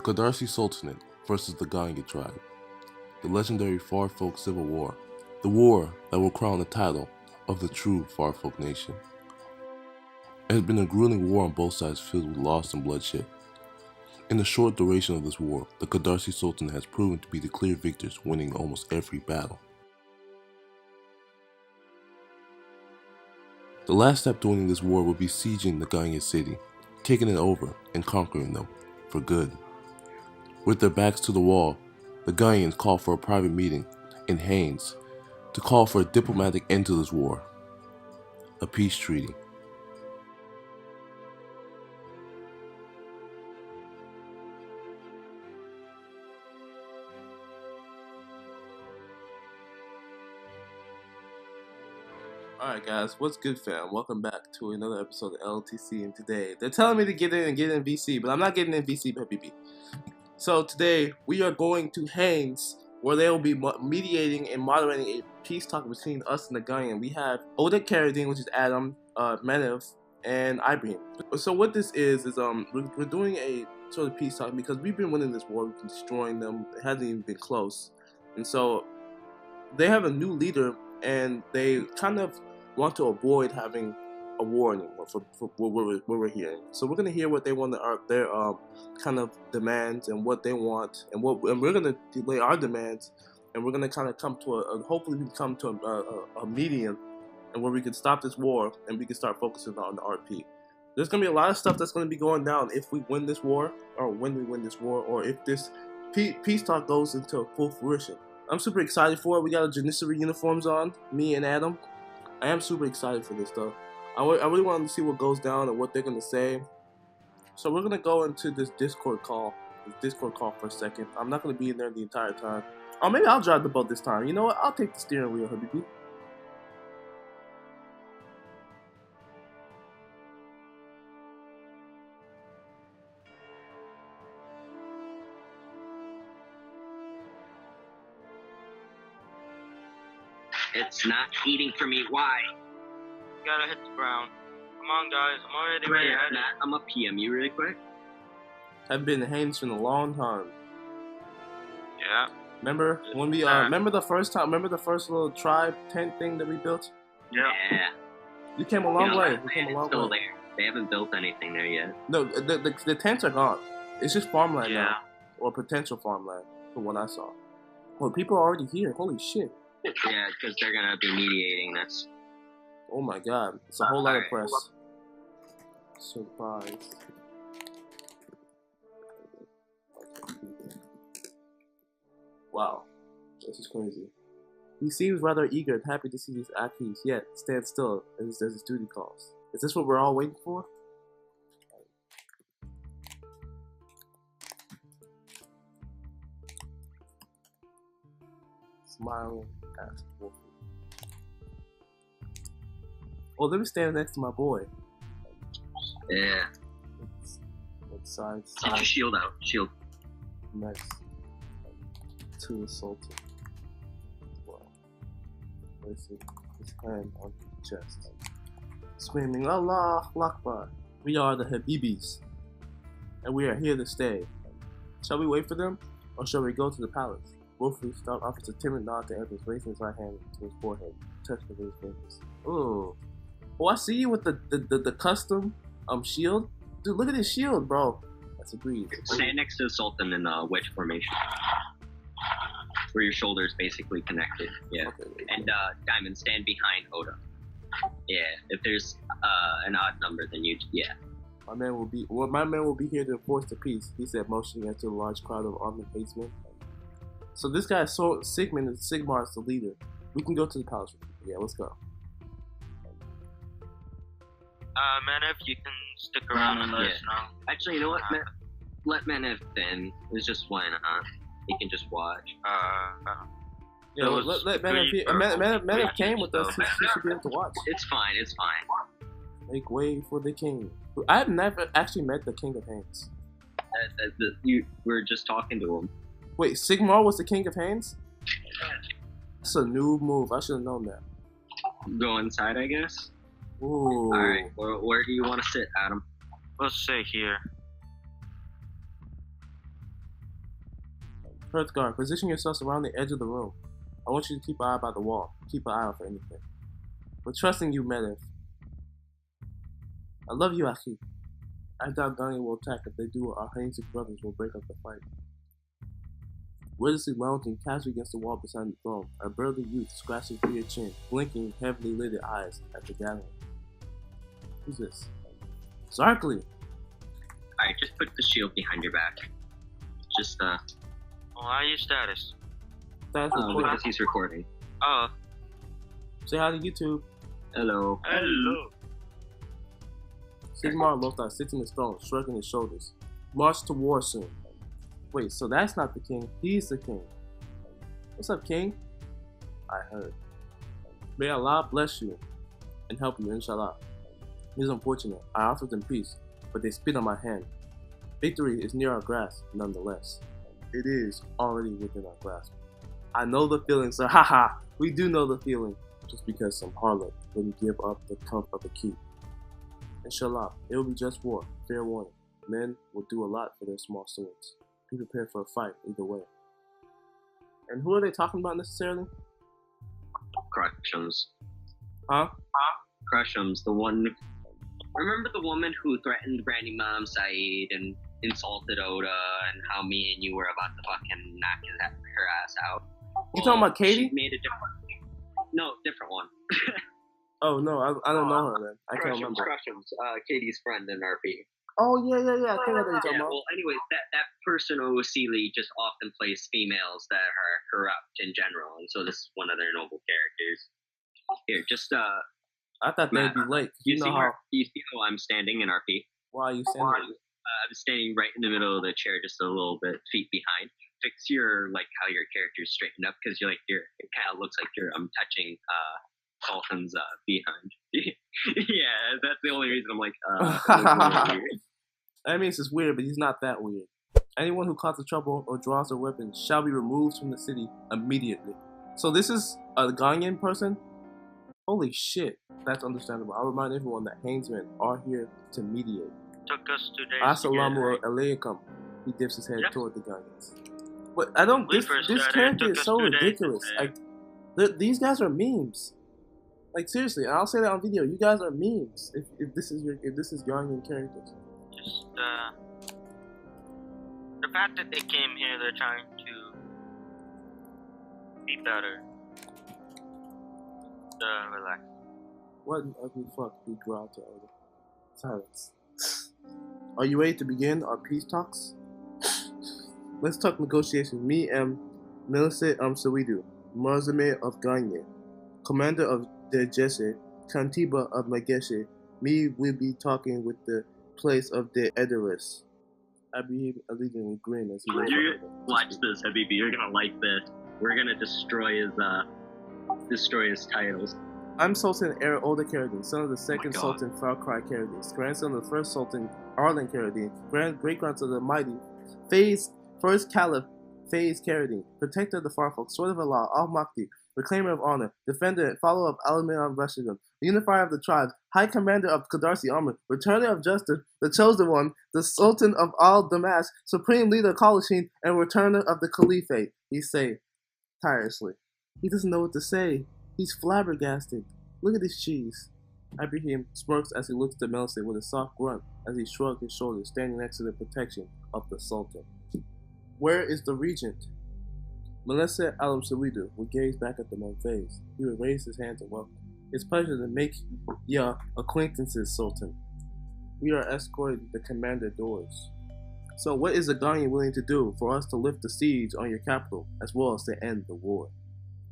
The Kadarsi Sultanate versus the Ghanyah Tribe. The legendary FARFOLK Civil War. The war that will crown the title of the true FARFOLK nation. It has been a grueling war on both sides filled with loss and bloodshed. In the short duration of this war, the Kadarsi Sultanate has proven to be the clear victors, winning almost every battle. The last step to winning this war would be sieging the Ghanyah city, taking it over and conquering them for good. With their backs to the wall, the Ghanyans called for a private meeting in Haines to call for a diplomatic end to this war, a peace treaty. Alright guys, what's good fam? Welcome back to another episode of LTC, and today they're telling me to get in VC, but I'm not getting in VC, baby. So today we are going to Haines, where they will be mediating and moderating a peace talk between us and the Ghanyah. We have Auda, Kharadeen, which is Adam, Menev, and Ibraheem. So what this is we're doing a sort of peace talk because we've been winning this war, we've been destroying them, it hasn't even been close. And so they have a new leader, and they kind of want to avoid having a war anymore for where we're hearing. So we're gonna hear what they want, their kind of demands and what they want, and we're gonna lay our demands, and we're gonna kind of come to hopefully we can come to a medium, and where we can stop this war and we can start focusing on the RP. There's gonna be a lot of stuff that's gonna be going down if we win this war, or when we win this war, or if this peace talk goes into full fruition. I'm super excited for it. We got our Janissary uniforms on, me and Adam. I am super excited for this stuff. I really wanted to see what goes down and what they're going to say. So we're going to go into this Discord call for a second. I'm not going to be in there the entire time. Oh, maybe I'll drive the boat this time. You know what? I'll take the steering wheel, Habibi. It's not eating for me. Why? You gotta hit the ground. Come on, guys. I'm already ready. I'm gonna PM you really quick. I've been in Haines in a long time. Yeah. Remember when we remember the first little tribe tent thing that we built? Yeah. You came a long way. Still there. They haven't built anything there yet. No, the tents are gone. It's just farmland now, Yeah. or potential farmland, from what I saw. Well, people are already here. Holy shit. Yeah, because they're gonna be mediating this. Oh my god, it's a whole lot of press. Surprise. Wow, this is crazy. He seems rather eager and happy to see his Akis, yet stands still as his duty calls. Is this what we're all waiting for? Smiling, asked Wolfie. Oh, let me stand next to my boy. Yeah. Side. Get your shield out. Shield. Next. To assaulted. Wow. Placing his hand on his chest. Screaming, Allah Akbar. We are the Habibis. And we are here to stay. Shall we wait for them? Or shall we go to the palace? Wolfie offers a timid nod to Evans, raising his right hand to his forehead, touching his fingers. Ooh. Oh, I see you with the custom shield. Dude, look at his shield, bro. That's a breeze. Stand next to the Sultan in wedge formation, where your shoulders basically connected. Yeah. Okay, and Diamond, stand behind Auda. Yeah. If there's an odd number, then yeah. My man will be here to enforce the peace. He said, motioning into a large crowd of armed policemen. So this guy is Sigmund, and Sigmar is the leader. We can go to the palace. Yeah, let's go. Menev, you can stick around and let us know. Actually, you know what? Let Menev in. It's just one, he can just watch. Yeah, let Menev. Menev came with us. He should be able to watch. It's fine. Make way for the king. I've never actually met the king of Haines. You were just talking to him. Wait, Sigmar was the king of Haines? That's a new move. I should have known that. Go inside, I guess. Ooh. Alright, where do you want to sit, Adam? Let's sit here. Hearthguard, position yourselves around the edge of the room. I want you to keep an eye by the wall. Keep an eye out for anything. We're trusting you, Menev. I love you, Akhi. I doubt Ghanyah will attack. If they do, our Hasidic brothers will break up the fight. Witnessing lounging casually against the wall beside the throne, a burly youth scratched his bearded chin, blinking heavily lidded eyes at the gathering. Who's this? Zarkly! Alright, just put the shield behind your back. Just, Why are you status? That's recording. because he's recording. Oh. Say hi to YouTube. Hello. Hello. Sigmar Lothar sits in his throne, shrugging his shoulders. March to war soon. Wait, so that's not the king. He's the king. What's up, king? I heard. May Allah bless you and help you, inshallah. It is unfortunate. I offered them peace, but they spit on my hand. Victory is near our grasp, nonetheless. It is already within our grasp. I know the feeling, sir. Haha! We do know the feeling. Just because some harlot wouldn't give up the cup of the keep. Inshallah, it will be just war. Fair warning. Men will do a lot for their small swords. Be prepared for a fight either way. And who are they talking about necessarily? Crushums. Huh? Crushums, the one... Remember the woman who threatened Granny Mom Saeed and insulted Auda and how me and you were about to fucking knock her ass out? You talking about Katie? She made a different... No, different one. Oh no, I don't know her then. I can't remember. Crushums, Katie's friend in RP. Oh yeah. I think I know what you're talking about. Well, anyways, that person OCL just often plays females that are corrupt in general, and so this is one of their noble characters. Here, just I thought they'd be late. You know see how? You see how I'm standing in RP? Why are you standing? I'm standing right in the middle of the chair, just a little bit feet behind. Fix your how your character's straightened up, because it kind of looks like I'm touching Sultan's behind. Yeah, that's the only reason I'm like. That means it's weird, but he's not that weird. Anyone who causes trouble or draws a weapon shall be removed from the city immediately. So this is a Ghanaian person? Holy shit, that's understandable. I'll remind everyone that Hainsmen are here to mediate. Took us 2 days. Assalamu alaikum. He dips his head toward the Ghanaians. But I don't. This character is so ridiculous. These guys are memes. Like seriously, and I'll say that on video. You guys are memes. If this is Ghanaian characters. Just the fact that they came here, they're trying to be better. Relax. What an ugly fuck we growled to Auda. Silence. Are you ready to begin our peace talks? Let's talk negotiations. Me and Melesse Alem Zewedu, Marzame of Ghanyah, commander of the Jesse, Kantiba of Mageshe. Me will be talking with the place of the Edoris. Ibraheem Aladeen will grin as he watch this, Habibi. You're gonna like this. We're gonna destroy his titles. I'm Sultan Auda Kharadeen, son of the second Sultan Farfolk Kharadeen, grandson of the first Sultan Arlen Kharadeen, great-grandson of the mighty first Caliph Kharadeen, protector of the Farfolk, sword of Allah, Al-Mahdi, reclaimer of honor, defender and follower of Amias Carter, unifier of the tribes, high commander of Kadarsi army, returner of justice, the chosen one, the Sultan of Al-Damas, supreme leader of Kharadeen, and returner of the Caliphate. He say tirelessly. He doesn't know what to say. He's flabbergasted. Look at this cheese. Ibraheem smirks as he looks at Melesse with a soft grunt as he shrugs his shoulders, standing next to the protection of the Sultan. Where is the regent? Melesse Alem Zewedu would gaze back at the Menev. He would raise his hands and welcome. It's a pleasure to make your acquaintances, Sultan. We are escorting the commander doors. So what is the Ghanyah willing to do for us to lift the siege on your capital, as well as to end the war?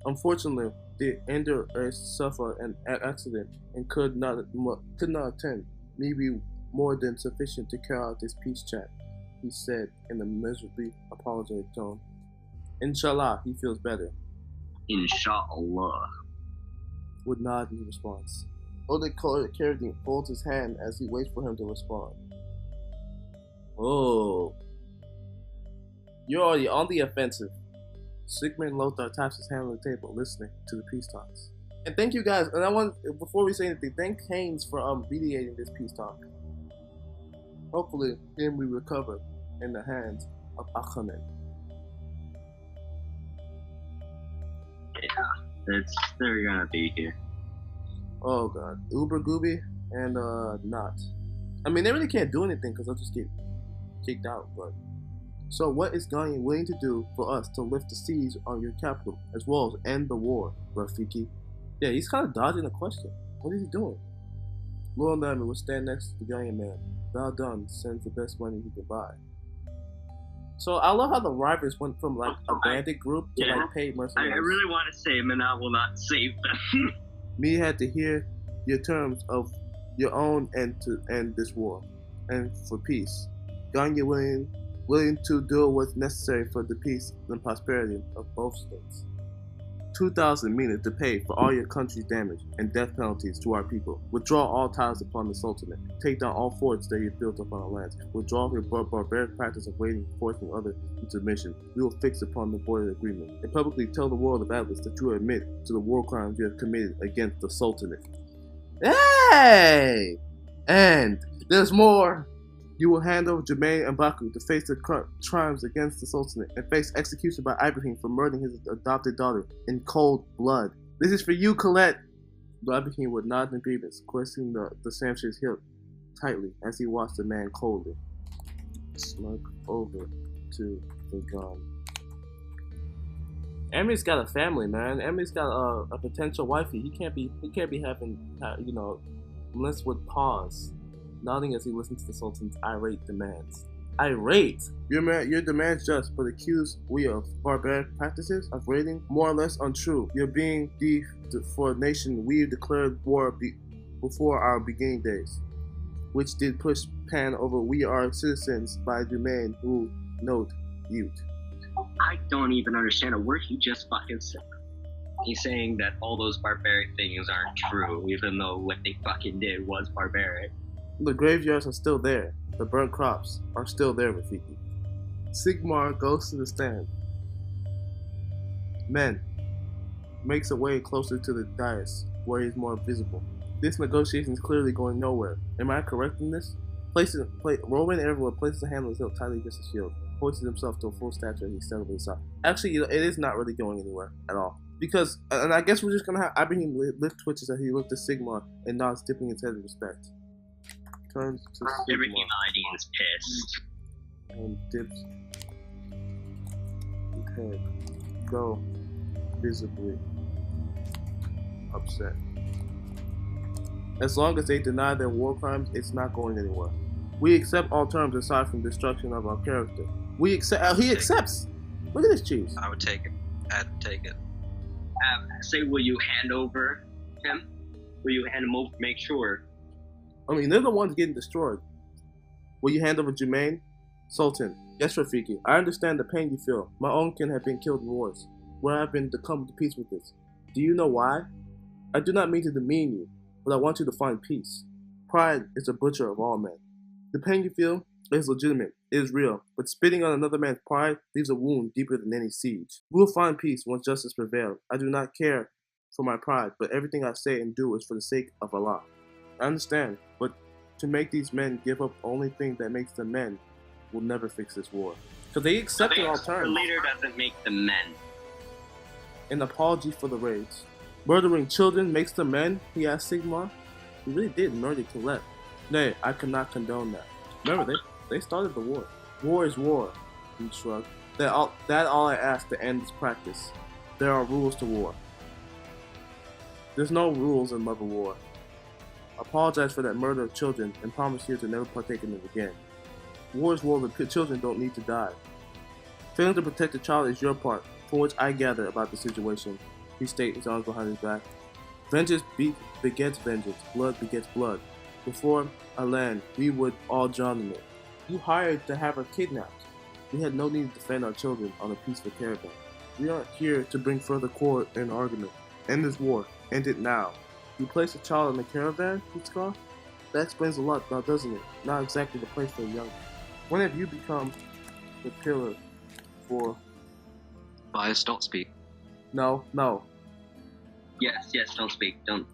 Unfortunately, the Edoris suffered an accident and could not attend. Maybe more than sufficient to carry out this peace chat, he said in a miserably apologetic tone. Inshallah, he feels better. Inshallah. Would nod in response. Auda Kharadeen folds his hand as he waits for him to respond. Oh. You're already on the offensive. Sigmund Lothar taps his hand on the table, listening to the peace talks. And thank you guys, and before we say anything, thank Haynes for mediating this peace talk. Hopefully, him we recover in the hands of Ahmed. They're gonna be here. Oh god. Uber Gooby and not. I mean, they really can't do anything because they'll just get kicked out, but. So what is Ghanyah willing to do for us to lift the siege on your capital, as well as end the war, Rafiki? Yeah, he's kind of dodging the question. What is he doing? Lonan will stand next to the Ghanyah man. Done sends the best money he can buy. So I love how the Reivers went from like a bandit group to like paid mercenaries. I really want to say Menev will not save them. Me had to hear your terms of your own end to end this war, and for peace. Ghanyah willing to do what's necessary for the peace and prosperity of both states. 2,000 minas to pay for all your country's damage and death penalties to our people. Withdraw all ties upon the Sultanate. Take down all forts that you've built up on our lands. Withdraw your barbaric practice of waiting, forcing others into submission. We will fix upon the border agreement and publicly tell the world of Atlas that you admit to the war crimes you have committed against the Sultanate. Hey! And there's more! You will hand over Jermaine and Baku to face the crimes against the Sultanate and face execution by Ibraheem for murdering his adopted daughter in cold blood. This is for you, Colette! But Ibraheem would nod in grievance, questioning the Samshir's hip tightly as he watched the man coldly. Slunk over to the gun. Emi's got a family, man. Emi's got a potential wifey. He can't be having, Melesse would pause, nodding as he listened to the Sultan's irate demands. Irate? Your demands just, but accuse we of barbaric practices of raiding, more or less untrue. You're being for a nation we declared war before our beginning days, which did push pan over we are citizens by domain who note youth. I don't even understand a word he just fucking said. He's saying that all those barbaric things aren't true, even though what they fucking did was barbaric. The graveyards are still there. The burnt crops are still there, Rafiki. Sigmar goes to the stand. Men, makes a way closer to the dais, where he's more visible. This negotiation is clearly going nowhere. Am I correct in this? Roman everywhere places a hand on his hip tightly against his shield, hoists himself to a full stature as he steadily south. Actually, it is not really going anywhere at all. Because, and I guess we're just gonna have Ibraheem lift twitches as he looks at Sigmar and nods, dipping his head in respect. Turns to Sigmar. Ibraheem Aladeen's pissed. And dips his head, though visibly upset. As long as they deny their war crimes, it's not going anywhere. We accept all terms aside from destruction of our character. We accept. He accepts. Look at this cheese. I would take it. I'd take it. Say, will you hand over him? Will you hand him over? Make sure. I mean, they're the ones getting destroyed. Will you hand over Jermaine? Sultan. Yes, Rafiki. I understand the pain you feel. My own kin have been killed in wars, where I've been to come to peace with this. Do you know why? I do not mean to demean you, but I want you to find peace. Pride is the butcher of all men. The pain you feel is legitimate, it is real, but spitting on another man's pride leaves a wound deeper than any siege. We will find peace once justice prevails. I do not care for my pride, but everything I say and do is for the sake of Allah. I understand, but to make these men give up the only thing that makes them men will never fix this war. So they accepted all terms. The leader doesn't make them men. An apology for the raids. Murdering children makes them men, he asked Sigmar. He really did murder Colette. Nay, I cannot condone that. Remember, they started the war. War is war, he shrugged. That all I ask to end this practice. There are rules to war. There's no rules in love of war. Apologize for that murder of children and promise you to never partake in it again. War is war, but children don't need to die. Failing to protect the child is your part, for which I gather about the situation. He states, his arms behind his back. Vengeance begets vengeance, blood begets blood. Before I land, we would all drown in it. You hired to have her kidnapped. We had no need to defend our children on a peaceful caravan. We aren't here to bring further quarrel and argument. End this war. End it now. You place a child in the caravan, Scar? That explains a lot now, doesn't it? Not exactly the place for a young. When have you become the pillar for... Bias, don't speak. No. Yes, don't speak, don't.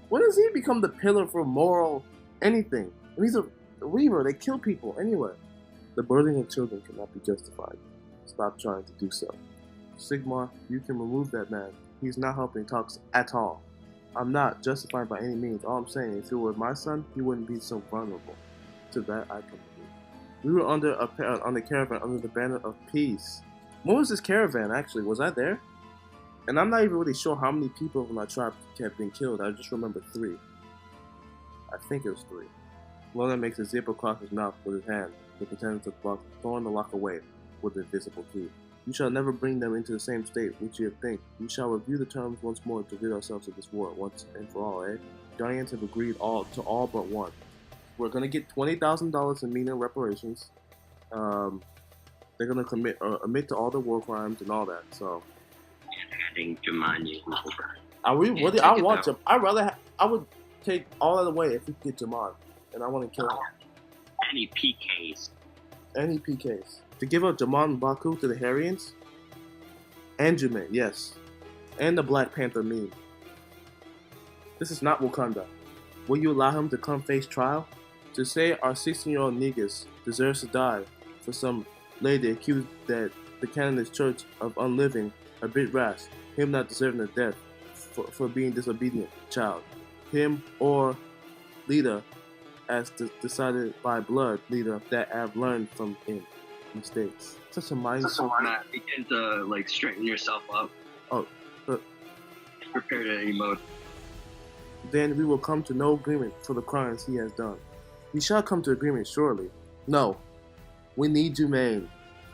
When does he become the pillar for moral anything? He's a Reaver, they kill people anyway. The birthing of children cannot be justified. Stop trying to do so. Sigmar, you can remove that man. He's not helping talks at all. I'm not justified by any means. All I'm saying, if it were my son, he wouldn't be so vulnerable. To that I can believe. We were on the caravan under the banner of peace. What was this caravan actually? Was I there? And I'm not even really sure how many people of my tribe have been killed. I just remember 3. I think it was 3. Lonan makes a zip across his mouth with his hand, the pretending to block, throwing the lock away with the invisible key. You shall never bring them into the same state which you think. We shall review the terms once more to rid ourselves of this war once and for all, eh? Giants have agreed to all but one. We're gonna get $20,000 in meaner reparations. They're gonna admit to all the war crimes and all that. So. Handing Jumanji over. Are we? What? I would take all of the way if we get Jaman, and I want to kill him. Any PKs. Any PKs. To give up Jaman and Baku to the Harians? And Jermaine, yes. And the Black Panther meme. This is not Wakanda. Will you allow him to come face trial? To say our 16-year-old Negus deserves to die for some lady accused that the Canonist Church of Unliving a bit rash, him not deserving of death for being disobedient child. Him or leader as decided by blood leader that have learned from him mistakes. Such a mindset. Matt, begin to straighten yourself up. Oh, prepare to emote. Then we will come to no agreement for the crimes he has done. We shall come to agreement surely. No, we need Jermaine.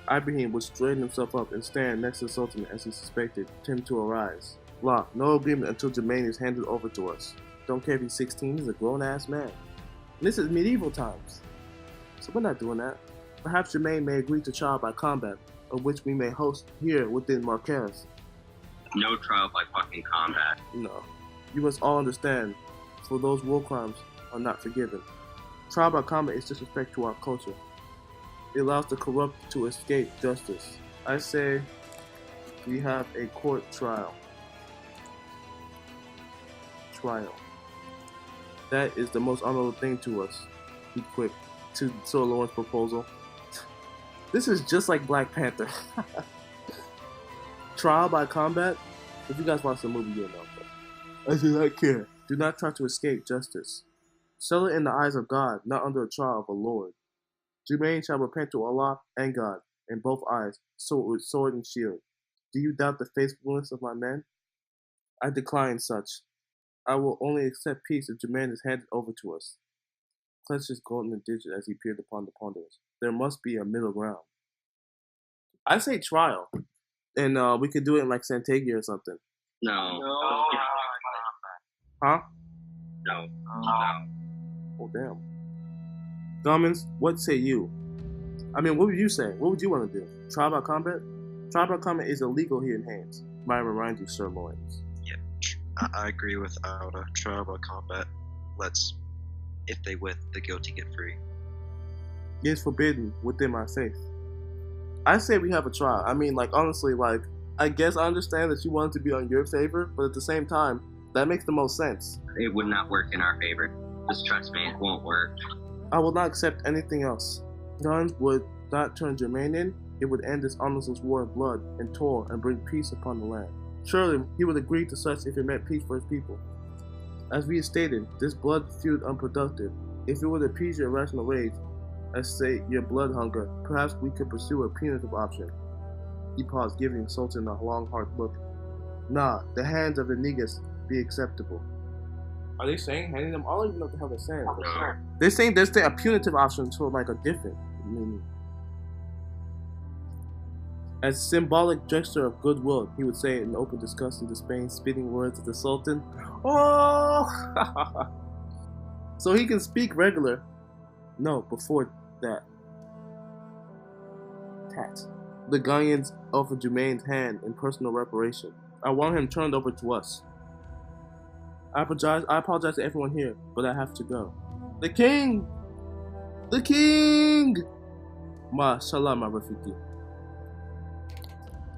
Ibraheem would straighten himself up and stand next to the Sultan as he suspected him to arise. Blah, no agreement until Jermaine is handed over to us. Don't care if he's 16, he's a grown-ass man. And this is medieval times. So we're not doing that. Perhaps Jermaine may agree to trial by combat, of which we may host here within Marquez. No trial by fucking combat. No. You must all understand, for those war crimes are not forgiven. Trial by combat is disrespect to our culture. It allows the corrupt to escape justice. I say we have a court trial. That is the most honorable thing to us. Be quick to Solomon's proposal. This is just like Black Panther. Trial by combat? If you guys watch the movie, you'll know. I do not care. Do not try to escape justice. Settle it in the eyes of God, not under a trial of a Lord. Jermaine shall repent to Allah and God, in both eyes, with sword and shield. Do you doubt the faithfulness of my men? I decline such. I will only accept peace if Jermaine is handed over to us. Clenched his golden digit as he peered upon the ponderers. There must be a middle ground. I say trial, and we could do it in like Santagia or something. No. Huh? No. Oh damn. Domins, what say you? I mean, what would you say? What would you want to do? Trial by combat? Trial by combat is illegal here in Hands. Might remind you, Sir Loins. Yeah, I agree with Auda. Trial by combat. If they win, the guilty get free. It is forbidden within my faith. I say we have a trial. I mean, honestly, I guess I understand that you want it to be on your favor, but at the same time, that makes the most sense. It would not work in our favor. Just trust me, it won't work. I will not accept anything else. Guns would not turn Jermaine in. It would end this honorless war of blood and toil and bring peace upon the land. Surely he would agree to such if it meant peace for his people. As we have stated, this blood feud unproductive. If it would appease your irrational rage, as say your blood hunger, perhaps we could pursue a punitive option. He paused, giving Sultan a long, hard look. Nah, the hands of the Negus be acceptable. Are they saying handing them? I don't even know what the hell they're saying. No. They're saying there's a punitive option to a different meaning. As a symbolic gesture of goodwill, he would say in open disgust and disdain, spitting words at the Sultan. Oh! So he can speak regular. No, before that. Tat. The Ghanaians offered Jermaine's hand in personal reparation. I want him turned over to us. I apologize to everyone here, but I have to go. The king! The king! Ma salama Rafiki.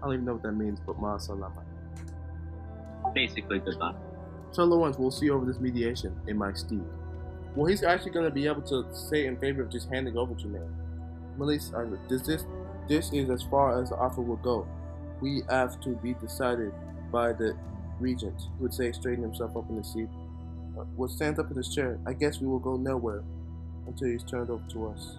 I don't even know what that means, but ma salama. Basically, goodbye. Sir Lawrence will see over this mediation in my steed. Well, he's actually going to be able to say in favor of just handing over Jermaine. Melesse, this is as far as the offer will go. We have to be decided by the regent, he would say, straightening himself up in his seat. Would stand up in his chair. I guess we will go nowhere until he's turned over to us.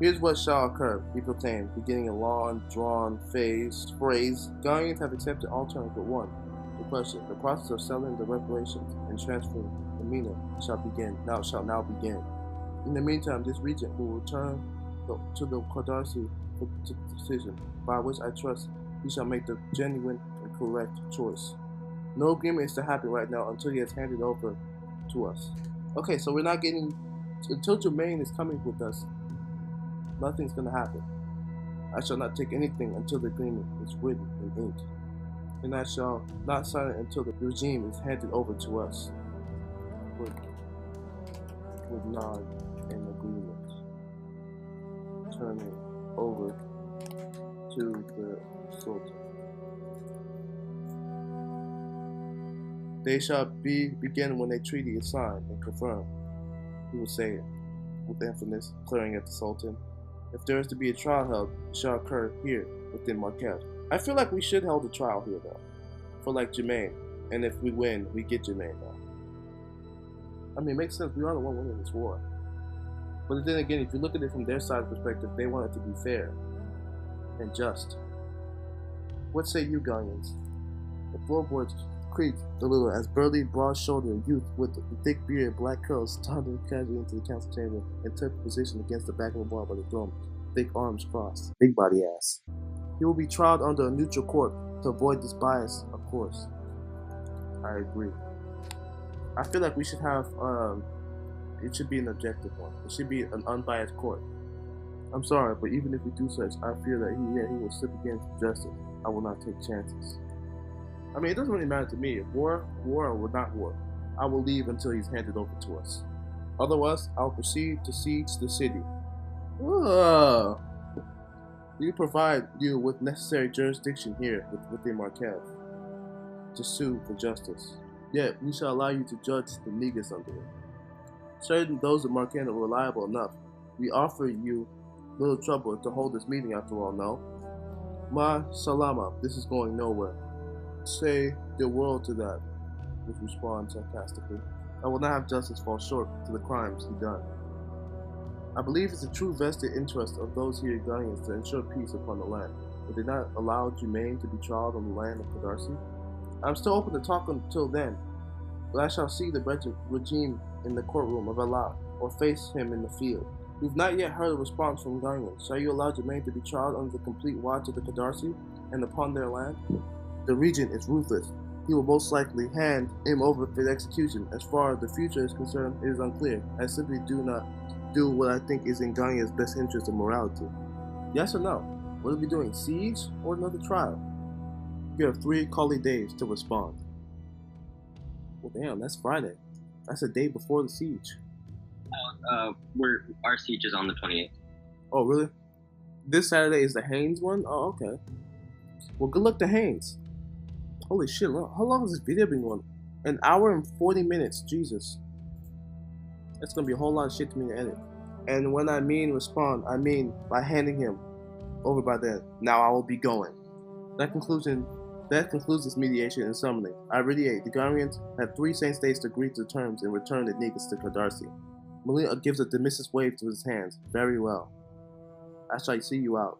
Here's what shall occur, he proclaimed, beginning a long, drawn phrase. Ghanaians have accepted all terms but one. The question, the process of selling the reparations and transferring the Menev shall now begin. In the meantime, this regent will return to the Kadarsi for the decision, by which I trust he shall make the genuine and correct choice. No agreement is to happen right now until he has handed over to us. Okay, so we're not getting, until Jermaine is coming with us, nothing's gonna happen. I shall not take anything until the agreement is written in ink, and I shall not sign it until the regime is handed over to us. Would nod an agreement, turning over to the Sultan. They shall begin when a treaty is signed and confirmed, he will say with emphasis, glaring at the Sultan. If there is to be a trial held, it shall occur here within Marquette. I feel like we should hold a trial here though, for like Jermaine, and if we win, we get Jermaine though. I mean, it makes sense, we are the one winning this war. But then again, if you look at it from their side perspective, they want it to be fair and just. What say you, Ghanaians? The floorboards creaked a little as burly, broad-shouldered youth with the thick beard and black curls stumbled casually into the council chamber and took position against the back of the bar by the throne, thick arms crossed. Big body ass. He will be tried under a neutral court to avoid this bias, of course. I agree. I feel like we should have, it should be an objective one. It should be an unbiased court. I'm sorry, but even if we do such, I fear that he will slip against justice. I will not take chances. I mean, it doesn't really matter to me. War or not war. I will leave until he's handed over to us. Otherwise, I'll proceed to siege the city. We provide you with necessary jurisdiction here within Marquette to sue for justice. Yet, we shall allow you to judge the negus under it. Certain those of Marquette are reliable enough. We offer you little trouble to hold this meeting after all, no? Ma salama, this is going nowhere. Say the world to that, which responds sarcastically. I will not have justice fall short to the crimes he done. I believe it's the true vested interest of those here Ghanaians to ensure peace upon the land. Would they not allow Jermaine to be tried on the land of Kadarsi? I'm still open to talk until then, but I shall see the regime in the courtroom of Allah, or face him in the field. We've not yet heard a response from Ghanaians. Shall you allow Jermaine to be tried under the complete watch of the Kadarsi and upon their land? The regent is ruthless. He will most likely hand him over for execution. As far as the future is concerned, it is unclear. I simply do not do what I think is in Ghanyah's best interest and morality. Yes or no? What are we doing? Siege or another trial? You have 3 calling days to respond. Well, damn, that's Friday. That's the day before the siege. Our siege is on the 28th. Oh, really? This Saturday is the Haynes one? Oh, okay. Well, good luck to Haynes. Holy shit, how long has this video been going? An hour and 40 minutes, Jesus. That's gonna be a whole lot of shit to me to edit. And when I mean respond, I mean by handing him over by then. Now I will be going. That concludes this mediation in summary. I reiterate, the Ghanaians have 3 sane states to agree to the terms and return the negus to Kadarsi. Melina gives a dismissive wave to his hands. Very well. I shall see you out.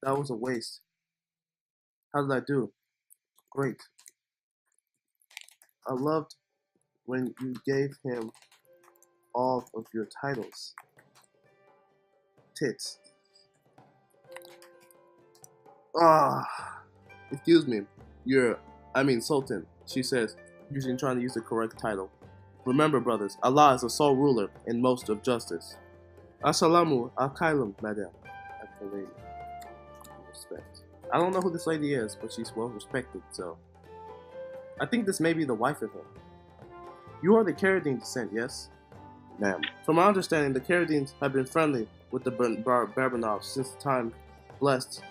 That was a waste. How did I do? Great. I loved when you gave him all of your titles. Tits. Excuse me. Sultan, she says, using trying to use the correct title. Remember, brothers, Allah is the sole ruler and most of justice. Assalamu alaikum, madam. Lady. Respect. I don't know who this lady is, but she's well respected, so. I think this may be the wife of him. You are the Kharadeen descent, yes? Ma'am. From my understanding, the Kharadeens have been friendly with the Barbanovs since the time blessed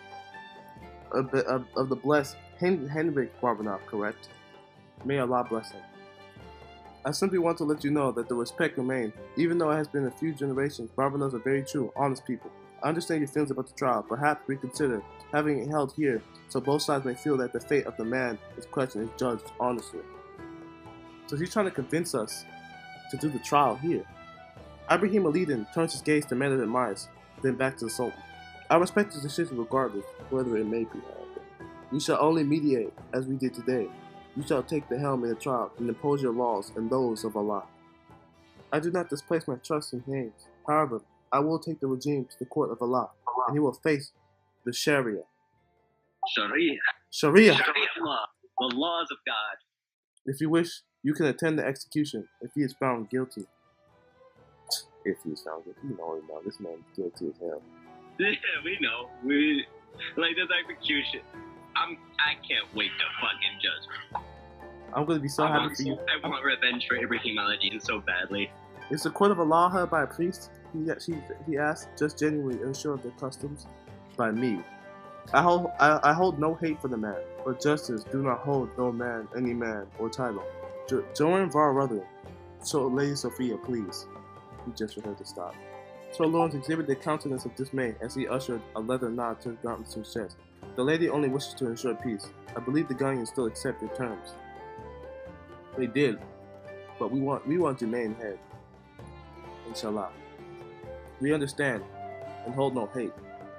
of the blessed Henrik Barbanov, correct? May Allah bless him. I simply want to let you know that the respect remains. Even though it has been a few generations, Barbados are very true, honest people. I understand your feelings about the trial. Perhaps reconsider having it held here so both sides may feel that the fate of the man is questioned is judged honestly. So he's trying to convince us to do the trial here. Ibraheem Aladeen turns his gaze to Menev and Amias, then back to the Sultan. I respect his decision regardless, whether it may be. We shall only mediate as we did today. You shall take the helm in the trial and impose your laws and those of Allah. I do not displace my trust in Hames. However, I will take the regime to the court of Allah, and he will face the Sharia. Sharia. Sharia! Sharia law. The laws of God. If you wish, you can attend the execution if he is found guilty. If he is found guilty, you know, this man is guilty as hell. Yeah, we know. We like this execution. I can't wait to fucking judge. I'm gonna be so happy for you. I want revenge for Ibraheem Aladeen so badly. Is the court of Allah held by a priest? He asked, just genuinely unsure of their customs. By me. I hold no hate for the man, but justice do not hold no man, any man, or title. Join Volaren. So, Lady Sophia, please. He just for her to stop. Sir Lawrence exhibited the countenance of dismay as he ushered a leather nod to his gauntlet's chest. The lady only wishes to ensure peace. I believe the Ghanaians still accept their terms. They did, but we want Jermaine head. Inshallah. We understand and hold no hate.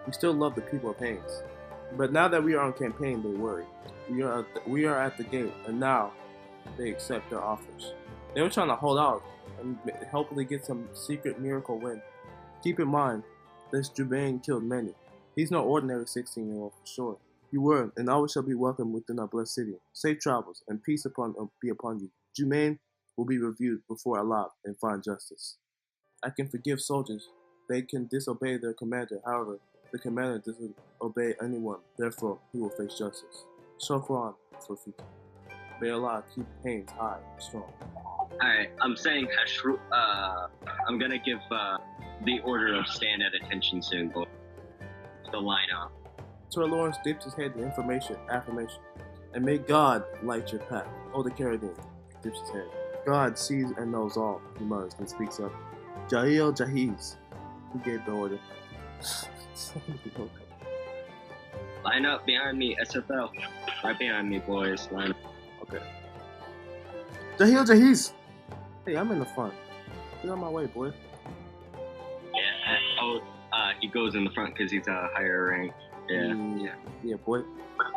We still love the people of Haines. But now that we are on campaign, they worry. We are at the gate, and now they accept their offers. They were trying to hold out and hopefully get some secret miracle win. Keep in mind, this Jermaine killed many. He's no ordinary 16-year-old for sure. You were, and always shall be welcome within our blessed city. Safe travels, and peace be upon you. Jermaine will be reviewed before Allah and find justice. I can forgive soldiers. They can disobey their commander. However, the commander doesn't obey anyone. Therefore, he will face justice. Shukran for future. May Allah keep Haines high and strong. Alright, I'm saying I'm gonna give the order of stand at attention soon, but the line up. Sir Lawrence dips his head in affirmation, and may God light your path. Auda Kharadeen dips his head. God sees and knows all, he mutters and speaks up. Jahil Jahiz. He gave the order. Line up behind me, SFL. Right behind me, boys. Line up. Okay. Jahil Jahiz! Hey, I'm in the front. Get on my way, boy. Yeah, he goes in the front because he's a higher rank. Yeah, boy.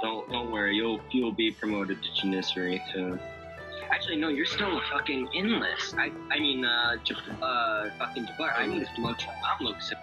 Don't worry, you'll be promoted to Janissary soon. Actually, no, you're still fucking enlist. Fucking Jabbar. I need to promote you to Mamluk soon.